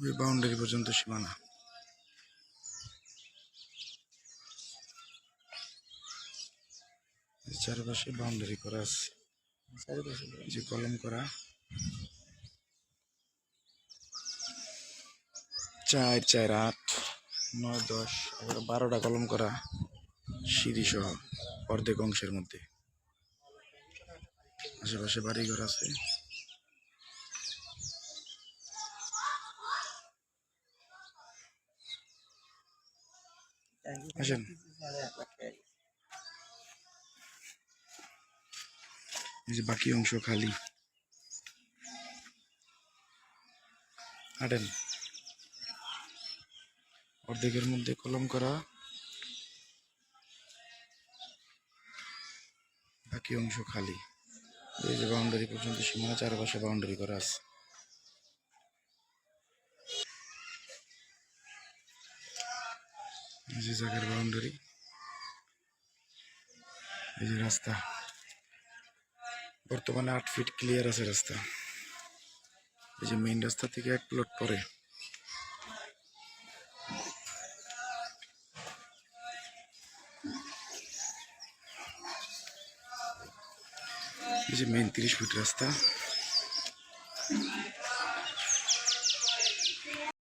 ওই বাউন্ডারি পর্যন্ত সীমানা। চারপাশে বাউন্ডারি করা আছে, যে কলম করা 4, 4, 8, 9, 10, 11, 12টা কলম করা সিঁড়ি সহ অর্ধেক অংশের মধ্যে। আশেপাশে বাড়িঘর আছে। আসেন, এই যে বাকি অংশ খালি। হাঁটেন, অর্ধেকের মধ্যে কলম করা, বাকি অংশ খালি। এই যে বাউন্ডারি পর্যন্ত সীমানা, চারপাশে বাউন্ডারি করা আছে। এই যে জায়গার বাউন্ডারি, এই যে রাস্তা বর্তমানে 8 ফিট ক্লিয়ার আছে রাস্তা। এই যে মেইন রাস্তা থেকে 1 প্লট পরে এই যে মেইন 30 ফিট রাস্তা।